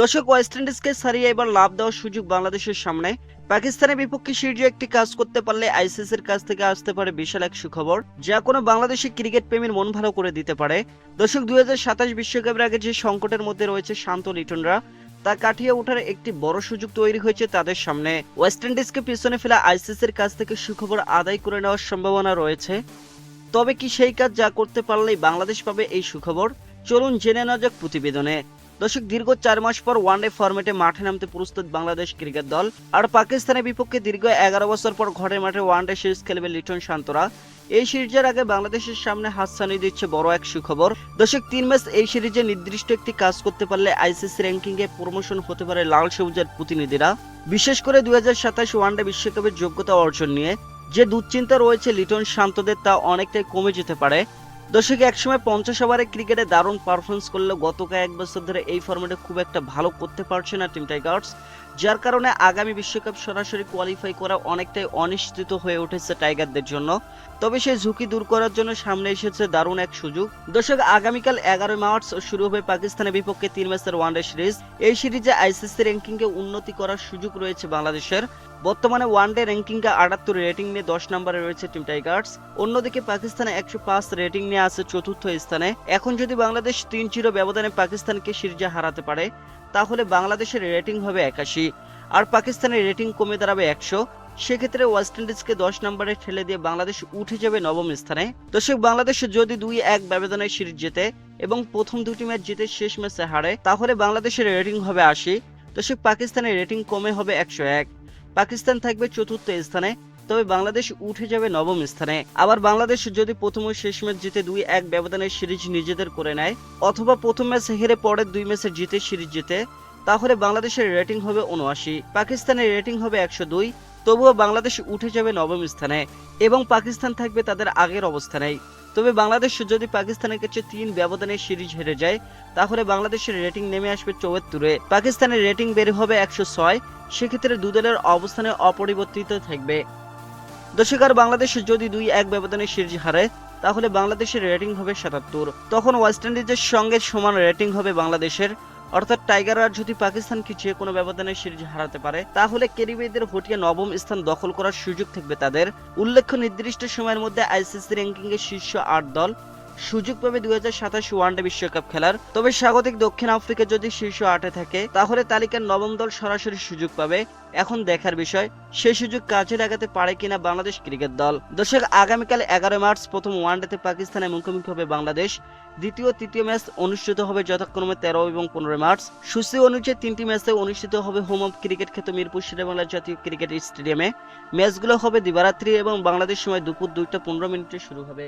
দর্শক, ওয়েস্ট ইন্ডিজকে ছাড়িয়ে এবার লাভ দেওয়ার সুযোগ বাংলাদেশের সামনে। পাকিস্তানের বিপক্ষে সিরিজে একটি কাজ করতে পারলে আইসিসির কাছ থেকে আসতে পারে বিশাল এক সুখবর, যা কোনো বাংলাদেশি ক্রিকেট প্রেমীর মন ভালো করে দিতে পারে। দর্শক, 2027 বিশ্বকাপের আগে যে সংকটের মধ্যে রয়েছে শান্ত লিটনরা, তা কাটিয়ে ওঠার একটি বড় সুযোগ তৈরি হয়েছে তাদের সামনে। ওয়েস্ট ইন্ডিজকে পিছনে ফেলা আইসিসির কাছ থেকে সুখবর আদায় করে নেওয়ার সম্ভাবনা রয়েছে। তবে কি সেই কাজ যা করতে পারলেই বাংলাদেশ পাবে এই সুখবর? চলুন জেনে নেওয়া যাক প্রতিবেদনে। দর্শক, দীর্ঘ 4 মাস পর ওয়ানডে ফরম্যাটে মাঠে নামতে প্রস্তুত বাংলাদেশ ক্রিকেট দল। আর পাকিস্তানের বিপক্ষে দীর্ঘ 11 বছর পর ঘরের মাঠে ওয়ানডে সিরিজ খেলবে লিটন শান্তরা। এই সিরিজের আগে বাংলাদেশের সামনে হাতছানি দিচ্ছে বড় এক সুখবর। দর্শক, 3 ম্যাচ এই সিরিজে নির্দিষ্ট একটি কাজ করতে পারলে আইসিসি র্যাঙ্কিং এ প্রমোশন হতে পারে লাল সবুজের প্রতিনিধিরা। বিশেষ করে 2027 ওয়ানডে বিশ্বকাপের যোগ্যতা অর্জন নিয়ে যে দুশ্চিন্তা রয়েছে লিটন শান্তদের, তা অনেকটাই কমে যেতে পারে। দর্শক, একসময় 50 ওভারে ক্রিকেটে দারুণ পারফরমেন্স করলেও গত কয়েক বছর ধরে এই ফরম্যাটে খুব একটা ভালো করতে পারছে না টিম টাইগার্স, যার কারণে আগামী বিশ্বকাপ সরাসরি কোয়ালিফাই করা অনেকটাই অনিশ্চিত হয়ে উঠেছে টাইগারদের জন্য। তবে সেই ঝুঁকি দূর করার জন্য সামনে এসেছে দারুণ এক সুযোগ। দর্শক, আগামীকাল 11 মার্চ শুরু হবে পাকিস্তানের বিপক্ষে 3 ম্যাচের ওয়ানডে সিরিজ। এই সিরিজে আইসিসি র্যাঙ্কিংয়ে উন্নতি করার সুযোগ রয়েছে বাংলাদেশের। বর্তমানে ওয়ানডে র্যাঙ্কিংয়ে 78 রেটিং নিয়ে 10 নম্বরে রয়েছে টিম টাইগার্স। অন্যদিকে পাকিস্তানে 105 রেটিং নিয়ে আছে চতুর্থ স্থানে। এখন যদি বাংলাদেশ 3-0 ব্যবধানে পাকিস্তানকে সিরিজে হারাতে পারে, তাহলে বাংলাদেশের রেটিং হবে 81 আর পাকিস্তানের রেটিং কমে দাঁড়াবে 100। সেক্ষেত্রে ওয়েস্ট ইন্ডিজকে 10 নম্বরে ঠেলে দিয়ে বাংলাদেশ উঠে যাবে নবম স্থানে। দর্শক, বাংলাদেশ যদি 2-1 ব্যবধানে সিরিজ জেতে এবং প্রথম দুটি ম্যাচ জিতে শেষ ম্যাচে হারে, তাহলে বাংলাদেশের রেটিং হবে 80। দর্শক, পাকিস্তানের রেটিং কমে হবে 101। পাকিস্তান থাকবে চতুর্থ স্থানে, তবে বাংলাদেশ উঠে যাবে নবম স্থানে। আবার বাংলাদেশ যদি প্রথম ও শেষ ম্যাচ জিতে 2-1 ব্যবধানের সিরিজ নিজেদের করে নেয়, অথবা প্রথম ম্যাচ হেরে পরের 2 ম্যাচে জিতে সিরিজ জিতে, তাহলে বাংলাদেশের রেটিং হবে 79, পাকিস্তানের রেটিং হবে 102। তবুও বাংলাদেশ উঠে যাবে নবম স্থানে এবং পাকিস্তান থাকবে তাদের আগের অবস্থানেই। তবে বাংলাদেশ যদি পাকিস্তানের কাছে 3 ব্যবধানের সিরিজ হেরে যায়, তাহলে বাংলাদেশের রেটিং নেমে আসবে 74-এ, পাকিস্তানের রেটিং বের হবে 106। সেক্ষেত্রে দুদলের অবস্থানে অপরিবর্তিত থাকবে। দর্শক, আর বাংলাদেশ যদি 2-1 ব্যবধানে সিরিজ হারে, তাহলে বাংলাদেশের রেটিং হবে 77। তখন ওয়েস্ট ইন্ডিজের সঙ্গে সমান রেটিং হবে বাংলাদেশের। অর্থাৎ টাইগাররা যদি পাকিস্তানকে যে কোনো ব্যবধানে সিরিজ হারাতে পারে, তাহলে ক্যারিবীয়দের হটিয়ে নবম স্থান দখল করার সুযোগ থাকবে তাদের। উল্লেখ্য, নির্দিষ্ট সময়ের মধ্যে আইসিসি র্যাঙ্কিংয়ে শীর্ষ 8 দল সুযোগ পাবে 2027 ওয়ানডে বিশ্বকাপ খেলার। তবে স্বাগতিক দক্ষিণ আফ্রিকা যদি শীর্ষ 8-এ থাকে, তাহলে তালিকার নবম দল সরাসরি সুযোগ পাবে। এখন দেখার বিষয় সেই সুযোগ কাজে লাগাতে পারে কিনা বাংলাদেশ ক্রিকেট দল। দর্শক, আগামীকাল 11 মার্চ প্রথম ওয়ানডেতে পাকিস্তানের মুখোমুখি হবে বাংলাদেশ। দ্বিতীয় ও তৃতীয় ম্যাচ অনুষ্ঠিত হবে যথাক্রমে 13 এবং 15 মার্চ। সূচি অনুযায়ী 3টি ম্যাচে অনুষ্ঠিত হবে হোম অফ ক্রিকেট খ্যাত মিরপুর শেরেবাংলা জাতীয় ক্রিকেট স্টেডিয়ামে। ম্যাচগুলো হবে দিবারাত্রি এবং বাংলাদেশ সময় দুপুর 2টা 15 মিনিটে শুরু হবে।